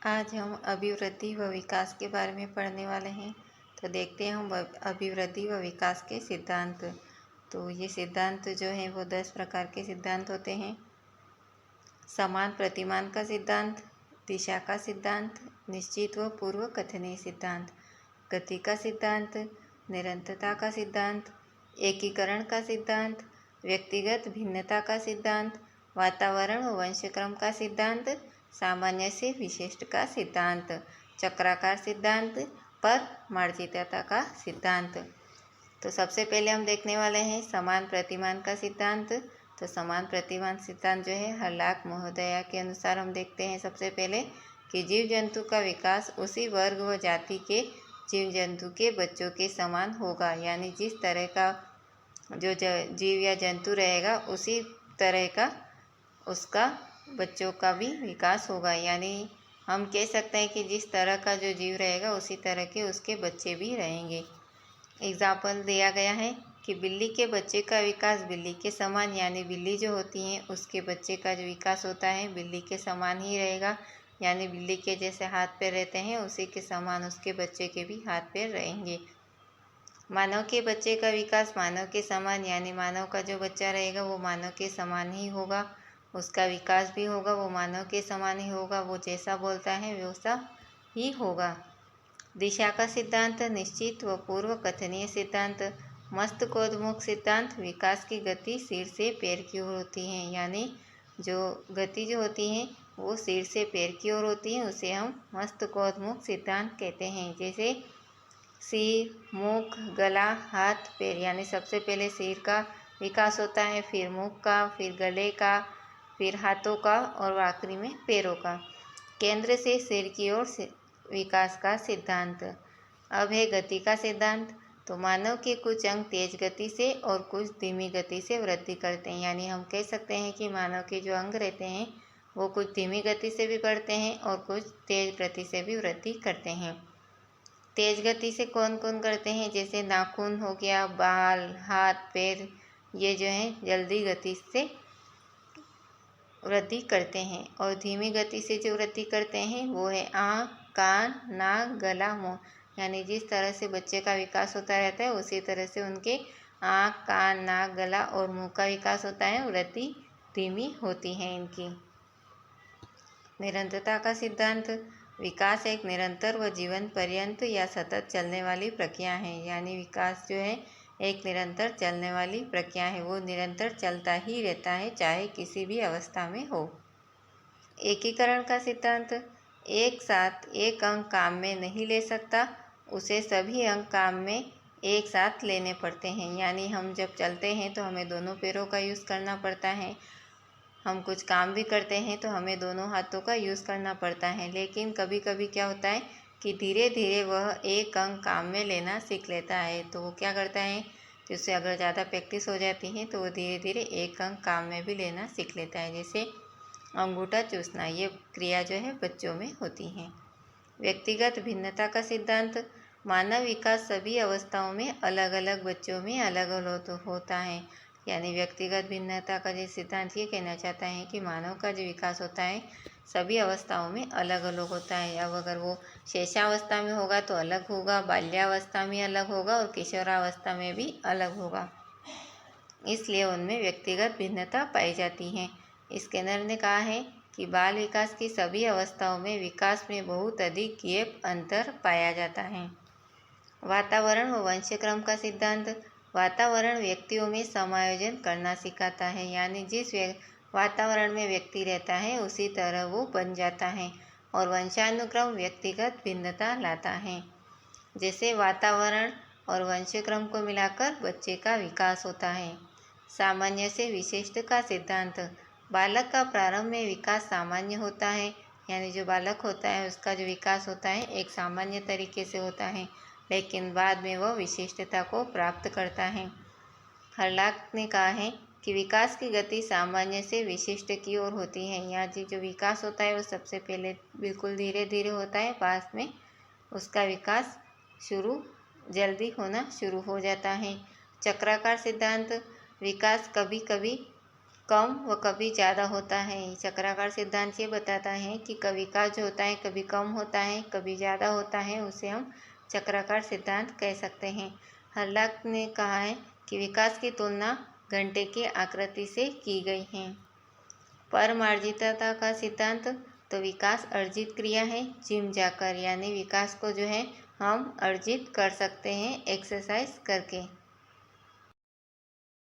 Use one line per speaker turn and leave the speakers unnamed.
आज हम अभिवृद्धि व विकास के बारे में पढ़ने वाले हैं। तो देखते हैं हम अभिवृद्धि व विकास के सिद्धांत। तो ये सिद्धांत जो हैं वो 10 प्रकार के सिद्धांत होते हैं। समान प्रतिमान का सिद्धांत, दिशा का सिद्धांत, निश्चित व पूर्व कथनीय सिद्धांत, गति का सिद्धांत, निरंतरता का सिद्धांत, एकीकरण का सिद्धांत, व्यक्तिगत भिन्नता का सिद्धांत, वातावरण व वंशक्रम का सिद्धांत, सामान्य से विशिष्ट का सिद्धांत, चक्राकार सिद्धांत, पर मार्जितता का सिद्धांत। तो सबसे पहले हम देखने वाले हैं समान प्रतिमान का सिद्धांत। तो समान प्रतिमान सिद्धांत जो है हर्लॉक महोदया के अनुसार हम देखते हैं सबसे पहले कि जीव जंतु का विकास उसी वर्ग व जाति के जीव जंतु के बच्चों के समान होगा, यानी जिस तरह का जो जीव या जंतु रहेगा उसी तरह का उसका बच्चों का भी विकास होगा। यानी हम कह सकते हैं कि जिस तरह का जो जीव रहेगा उसी तरह के उसके बच्चे भी रहेंगे। एग्जाम्पल दिया गया है कि बिल्ली के बच्चे का विकास बिल्ली के समान, यानी बिल्ली जो होती है उसके बच्चे का जो विकास होता है बिल्ली के समान ही रहेगा, यानी बिल्ली के जैसे हाथ पैर रहते हैं उसी के समान उसके बच्चे के भी हाथ पैर रहेंगे। मानव के बच्चे का विकास मानव के समान, यानी मानव का जो बच्चा रहेगा वो मानव के समान ही होगा, उसका विकास भी होगा वो मानव के समान ही होगा, वो जैसा बोलता है वैसा ही होगा। दिशा का सिद्धांत, निश्चित व पूर्व कथनीय सिद्धांत, मस्तकोन्मुख सिद्धांत, विकास की गति सिर से पैर की ओर होती है, यानी जो गति जो होती है वो सिर से पैर की ओर होती है, उसे हम मस्तकोन्मुख सिद्धांत कहते हैं। जैसे सिर, मुख, गला, हाथ, पैर, यानी सबसे पहले सिर का विकास होता है, फिर मुख का, फिर गले का, फिर हाथों का और आखिरी में पैरों का। केंद्र से सिर की ओर विकास का सिद्धांत। अब है गति का सिद्धांत। तो मानव के कुछ अंग तेज गति से और कुछ धीमी गति से वृद्धि करते हैं, यानी हम कह सकते हैं कि मानव के जो अंग रहते हैं वो कुछ धीमी गति से भी बढ़ते हैं और कुछ तेज गति से भी वृद्धि करते हैं। तेज गति से कौन कौन करते हैं, जैसे नाखून हो गया, बाल, हाथ, पैर, ये जो है जल्दी गति से वृद्धि करते हैं। और धीमी गति से जो वृद्धि करते हैं वो है आँख, कान, नाक, गला, मुँह, यानी जिस तरह से बच्चे का विकास होता रहता है उसी तरह से उनके आँख, कान, नाक, गला और मुँह का विकास होता है, वृद्धि धीमी होती है इनकी। निरंतरता का सिद्धांत। विकास एक निरंतर व जीवन पर्यंत या सतत चलने वाली प्रक्रिया है, यानी विकास जो है एक निरंतर चलने वाली प्रक्रिया है, वो निरंतर चलता ही रहता है चाहे किसी भी अवस्था में हो। एकीकरण का सिद्धांत। एक साथ एक अंग काम में नहीं ले सकता, उसे सभी अंग काम में एक साथ लेने पड़ते हैं, यानी हम जब चलते हैं तो हमें दोनों पैरों का यूज़ करना पड़ता है, हम कुछ काम भी करते हैं तो हमें दोनों हाथों का यूज़ करना पड़ता है। लेकिन कभी कभी क्या होता है कि धीरे धीरे वह एक अंग काम में लेना सीख लेता है, तो वो क्या करता है कि उससे अगर ज़्यादा प्रैक्टिस हो जाती है तो वो धीरे धीरे एक अंग काम में भी लेना सीख लेता है। जैसे अंगूठा चूसना, ये क्रिया जो है बच्चों में होती है। व्यक्तिगत भिन्नता का सिद्धांत। मानव विकास सभी अवस्थाओं में अलग अलग बच्चों में अलग अलग होता है, यानी व्यक्तिगत भिन्नता का जो सिद्धांत ये कहना चाहता है कि मानव का जो विकास होता है सभी अवस्थाओं में अलग अलग होता है। अब अगर वो शैशवावस्था में होगा तो अलग होगा, बाल्यावस्था में अलग होगा और किशोरावस्था में भी अलग होगा, इसलिए उनमें व्यक्तिगत भिन्नता पाई जाती है। स्किनर ने कहा है कि बाल विकास की सभी अवस्थाओं में विकास में बहुत अधिक गैप अंतर पाया जाता है। वातावरण व वंशक्रम का सिद्धांत। वातावरण व्यक्तियों में समायोजन करना सिखाता है, यानी जिस वातावरण में व्यक्ति रहता है उसी तरह वो बन जाता है, और वंशानुक्रम व्यक्तिगत भिन्नता लाता है। जैसे वातावरण और वंशक्रम को मिलाकर बच्चे का विकास होता है। सामान्य से विशिष्ट का सिद्धांत। बालक का प्रारंभ में विकास सामान्य होता है, यानी जो बालक होता है उसका जो विकास होता है एक सामान्य तरीके से होता है, लेकिन बाद में वह विशिष्टता को प्राप्त करता है। हर्लॉक ने कहा है कि विकास की गति सामान्य से विशिष्ट की ओर होती है, यहाँ जो विकास होता है वो सबसे पहले बिल्कुल धीरे धीरे होता है, बाद में उसका विकास जल्दी होना शुरू हो जाता है। चक्राकार सिद्धांत। विकास कभी कभी कम व कभी ज़्यादा होता है। चक्राकार सिद्धांत ये बताता है कि कभी विकास जो होता है कभी कम होता है, कभी ज़्यादा होता है, उसे हम चक्राकार सिद्धांत कह सकते हैं। हर्लॉक ने कहा है कि विकास की तुलना घंटे की आकृति से की गई है। परमार्जितता का सिद्धांत, तो विकास अर्जित क्रिया है, जिम जाकर, यानी विकास को जो है हम अर्जित कर सकते हैं एक्सरसाइज करके।